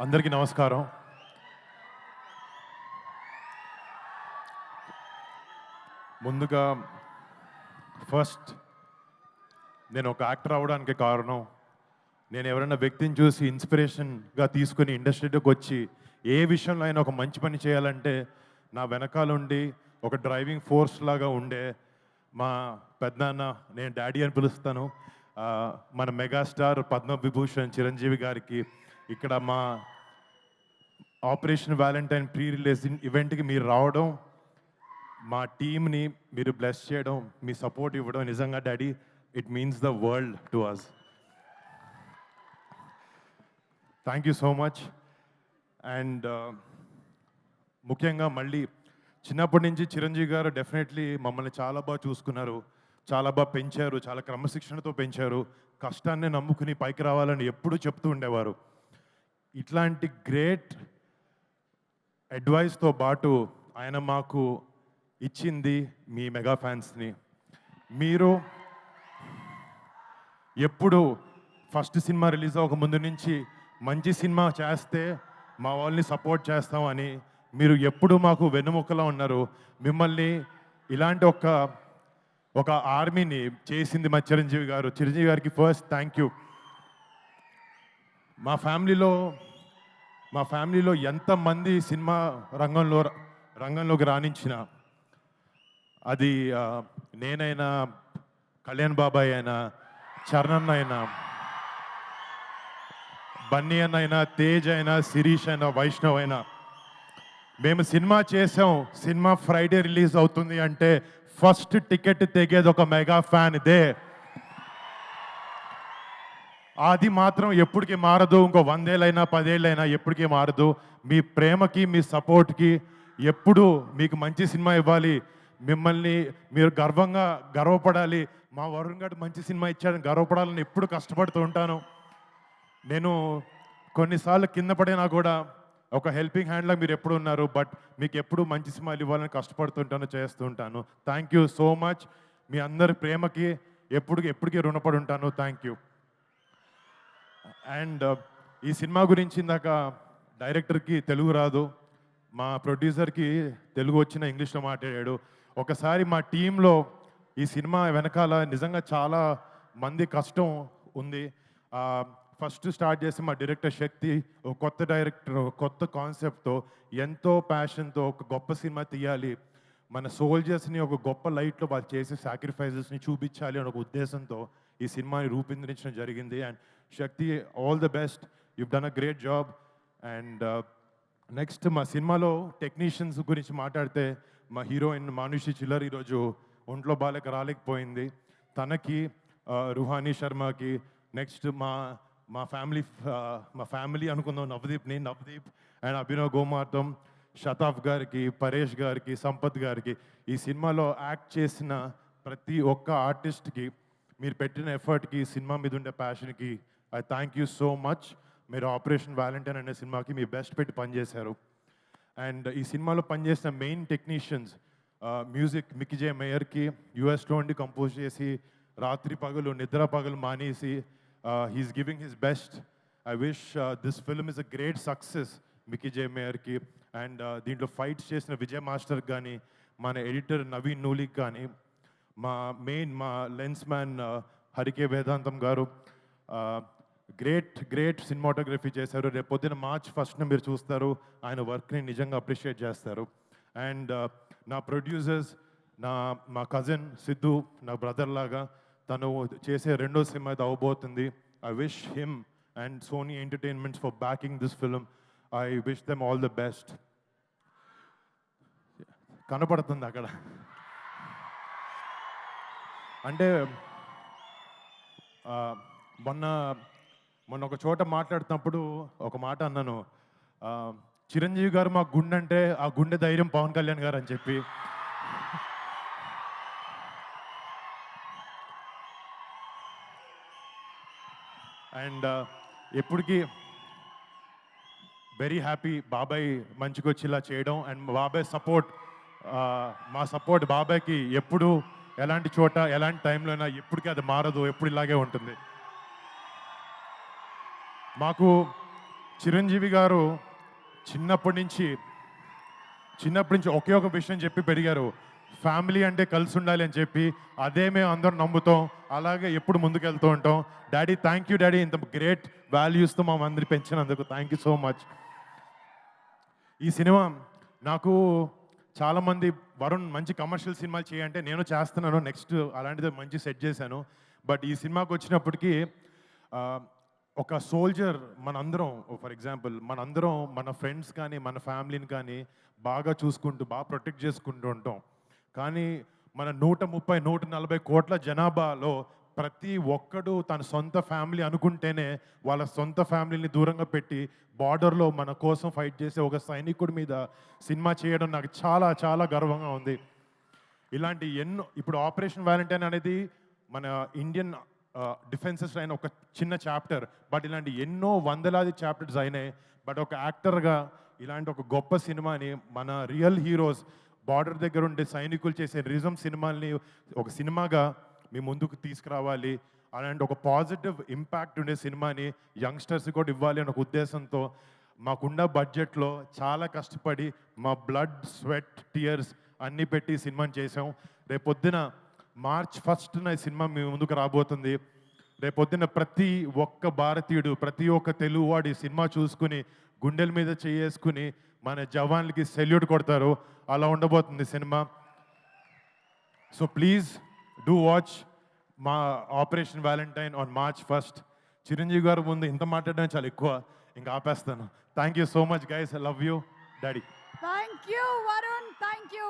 అందరికీ నమస్కారం. ముందుగా ఫస్ట్ నేను ఒక యాక్టర్ అవ్వడానికి కారణం, నేను ఎవరైనా వ్యక్తిని చూసి ఇన్స్పిరేషన్‌గా తీసుకొని ఇండస్ట్రీలోకి వచ్చి ఏ విషయంలో అయినా ఒక మంచి పని చేయాలంటే నా వెనకాలుండి ఒక డ్రైవింగ్ ఫోర్స్ లాగా ఉండే మా పెదనాన్న, నేను డాడీ అని పిలుస్తాను. మన మెగాస్టార్ పద్మవిభూషణ్ చిరంజీవి గారికి ఇక్కడ మా ఆపరేషన్ వ్యాలంటైన్ ప్రీ రిలీజ్ ఈవెంట్‌కి మీరు రావడం, మా టీమ్‌ని మీరు బ్లెస్ చేయడం, మీ సపోర్ట్ ఇవ్వడం నిజంగా daddy it means the world to us. Thank you so much. And ముఖ్యంగా మళ్ళీ చిన్నప్పటి నుంచి చిరంజీవి గారు డెఫినెట్లీ మమ్మల్ని చాలా బాగా చూసుకున్నారు, చాలా బాగా పెంచారు, చాలా క్రమశిక్షణతో పెంచారు. కష్టాన్ని నమ్ముకుని పైకి రావాలని ఎప్పుడూ చెప్తూ ఉండేవారు. ఇట్లాంటి గ్రేట్ అడ్వైస్తో పాటు ఆయన మాకు ఇచ్చింది మీ మెగా ఫ్యాన్స్ని. మీరు ఎప్పుడు ఫస్ట్ సినిమా రిలీజ్ అవ్వక ముందు నుంచి మంచి సినిమా చేస్తే మా వాళ్ళని సపోర్ట్ చేస్తామని మీరు ఎప్పుడు మాకు వెన్నుముక్కలా ఉన్నారు. మిమ్మల్ని ఇలాంటి ఒక ఆర్మీని చేసింది మా చిరంజీవి గారు. చిరంజీవి గారికి ఫస్ట్ థ్యాంక్ యూ. మా ఫ్యామిలీలో ఎంతమంది సినిమా రంగంలోకి రాణించిన, అది నేనైనా, కళ్యాణ్ బాబాయ్ అయినా, చరణ్ అయినా, బన్నీ అన్న అయినా, తేజ్ అయినా, శిరీష్ అయినా, వైష్ణవ్ అయినా, మేము సినిమా చేసాం, సినిమా ఫ్రైడే రిలీజ్ అవుతుంది అంటే ఫస్ట్ టికెట్ తెగేది ఒక మెగా ఫ్యాన్ ఇదే. అది మాత్రం ఎప్పటికీ మారదు. ఇంకో 100 ఏళ్ళైనా 10 ఏళ్ళైనా ఎప్పటికీ మారదు. మీ ప్రేమకి, మీ సపోర్ట్కి ఎప్పుడు మీకు మంచి సినిమా ఇవ్వాలి, మిమ్మల్ని మీరు గర్వపడాలి. మా వరుణ్ గారు మంచి సినిమా ఇచ్చాడని గర్వపడాలని ఎప్పుడు కష్టపడుతూ ఉంటాను. నేను కొన్నిసార్లు కింద పడినా కూడా ఒక హెల్పింగ్ హ్యాండ్లా మీరు ఎప్పుడు ఉన్నారు. బట్ మీకు ఎప్పుడు మంచి సినిమాలు ఇవ్వాలని కష్టపడుతుంటాను, చేస్తూ ఉంటాను. Thank you so much. మీ అందరి ప్రేమకి ఎప్పటికీ రుణపడి ఉంటాను. Thank you. అండ్ ఈ సినిమా గురించి ఇందాక డైరెక్టర్కి తెలుగు రాదు, మా ప్రొడ్యూసర్కి తెలుగు వచ్చిన ఇంగ్లీష్లో మాట్లాడాడు. ఒకసారి మా టీంలో ఈ సినిమా వెనకాల నిజంగా చాలా మంది కష్టం ఉంది. ఫస్ట్ స్టార్ట్ చేసి మా డైరెక్టర్ శక్తి, ఒక కొత్త డైరెక్టర్, ఒక కొత్త కాన్సెప్ట్తో, ఎంతో ప్యాషన్తో ఒక గొప్ప సినిమా తీయాలి, మన సోల్జర్స్ని ఒక గొప్ప లైట్లో వాళ్ళు చేసే సాక్రిఫైజెస్ని చూపించాలి అనే ఒక ఉద్దేశంతో ఈ సినిమాని రూపొందించడం జరిగింది. And Shakti, all the best, you've done a great job. And next మా సినిమాలో టెక్నీషియన్స్ గురించి మాట్లాడితే, మా హీరోయిన్ మానుషి చిల్లర్ ఈరోజు ఒంట్లో బాలేక రాలేకపోయింది. తనకి, రుహానీ శర్మకి, నెక్స్ట్ మా ఫ్యామిలీ అనుకుందాం, నవదీప్ అండ్ అభినవ్ గోమార్తం, శతాఫ్ గారికి, పరేష్ గారికి, సంపత్ గారికి, ఈ సినిమాలో యాక్ట్ చేసిన ప్రతి ఒక్క ఆర్టిస్ట్కి మీరు పెట్టిన ఎఫర్ట్కి, సినిమా మీద ఉండే ప్యాషన్కి I thank you so much. మీరు ఆపరేషన్ వ్యాలంటైన్ అనే సినిమాకి మీ బెస్ట్ పెట్టి పనిచేశారు. అండ్ ఈ సినిమాలో పనిచేసిన main technicians, music Mickey J మేయర్కి, యూఎస్లో ఉండి కంపోజ్ చేసి రాత్రి పగలు నిద్ర పగలు మానేసి he's giving his best. I wish this film is a great success Mickey J మేయర్కి. అండ్ దీంట్లో ఫైట్స్ చేసిన విజయ్ మాస్టర్కి కానీ, మన ఎడిటర్ నవీన్ నూలికి కానీ, మా లెన్స్ మ్యాన్ హరికే వేదాంతం గారు గ్రేట్ సినిమాటోగ్రఫీ చేశారు. రేపు పొద్దున March 1st మీరు చూస్తారు. ఆయన వర్క్ని నిజంగా అప్రిషియేట్ చేస్తారు. అండ్ నా ప్రొడ్యూసర్స్, మా కజిన్ సిద్ధు, నా బ్రదర్ లాగా, తను చేసే రెండో సినిమా ఇది అవబోతుంది. I wish him and Sony entertainments for backing this film. I wish them all the best. కనపడుతుంది అక్కడ అంటే మొన్న ఒక చోట మాట్లాడుతున్నప్పుడు ఒక మాట అన్నాను, చిరంజీవి గారు మా గుండె అంటే ఆ గుండె ధైర్యం పవన్ కళ్యాణ్ గారు అని చెప్పి. అండ్ ఎప్పటికీ వెరీ హ్యాపీ బాబాయ్ మంచిగా వచ్చేలా చేయడం. అండ్ బాబాయ్ సపోర్ట్, మా సపోర్ట్ బాబాయ్కి ఎప్పుడు ఎలాంటి చోట ఎలాంటి టైంలో అయినా ఎప్పటికీ అది మారదు, ఎప్పుడు ఇలాగే ఉంటుంది. మాకు చిరంజీవి గారు చిన్నప్పటి నుంచి ఒకే ఒక విషయం చెప్పి పెరిగారు. ఫ్యామిలీ అంటే కలిసి ఉండాలి అని చెప్పి అదే మేము అందరం నమ్ముతాం. అలాగే ఎప్పుడు ముందుకెళ్తూ ఉంటాం. డాడీ థ్యాంక్ యూ డాడీ, ఇంత గ్రేట్ వాల్యూస్తో మా అందరి పెంచినందుకు థ్యాంక్ యూ సో మచ్. ఈ సినిమా నాకు చాలామంది వరుణ్ మంచి కమర్షియల్ సినిమాలు చేయంటే నేను చేస్తున్నాను, నెక్స్ట్ అలాంటిది మంచి సెట్ చేశాను. బట్ ఈ సినిమాకి వచ్చినప్పటికీ ఆ, ఒక సోల్జర్ మనందరం, ఫర్ ఎగ్జాంపుల్ మనందరం మన ఫ్రెండ్స్ కానీ మన ఫ్యామిలీని కానీ బాగా చూసుకుంటూ బాగా ప్రొటెక్ట్ చేసుకుంటూ ఉంటాం. కానీ మన 130-140 కోట్ల జనాభాలో ప్రతి ఒక్కడు తన సొంత ఫ్యామిలీ అనుకుంటేనే వాళ్ళ సొంత ఫ్యామిలీని దూరంగా పెట్టి బార్డర్లో మన కోసం ఫైట్ చేసే ఒక సైనికుడి మీద సినిమా చేయడం నాకు చాలా చాలా గర్వంగా ఉంది. ఇలాంటి ఎన్నో, ఇప్పుడు ఆపరేషన్ వ్యాలంటైన్ అనేది మన ఇండియన్ డిఫెన్సెస్ అయిన ఒక చిన్న చాప్టర్, బట్ ఇలాంటి ఎన్నో వందలాది చాప్టర్స్ అయినాయి. బట్ ఒక యాక్టర్గా ఇలాంటి ఒక గొప్ప సినిమాని మన రియల్ హీరోస్ బార్డర్ దగ్గర ఉండే సైనికులు చేసే రిజం సినిమాల్ని ఒక సినిమాగా మీ ముందుకు తీసుకురావాలి, అలాంటి ఒక పాజిటివ్ ఇంపాక్ట్ ఉండే సినిమాని యంగ్స్టర్స్ కూడా ఇవ్వాలి అనే ఒక ఉద్దేశంతో మాకున్న బడ్జెట్లో చాలా కష్టపడి మా బ్లడ్ స్వెట్ టీయర్స్ అన్నీ పెట్టి ఈ సినిమాని చేసాం. రేపొద్దున March 1న ఈ సినిమా మీ ముందుకు రాబోతుంది. రేపొద్దున ప్రతి ఒక్క భారతీయుడు, ప్రతి ఒక్క తెలుగువాడు ఈ సినిమా చూసుకుని గుండెల మీద చేసుకుని మన జవాన్లకి సెల్యూట్ కొడతారు. అలా ఉండబోతుంది cinema. So please do watch మా Operation Valentine on March 1st. Chiranjeevi garu ముందు ఇంత మాట్లాడడం చాలా ఎక్కువ, ఇంకా ఆపేస్తాను. Thank you so much guys, I love you daddy. Thank you, Varun. Thank you.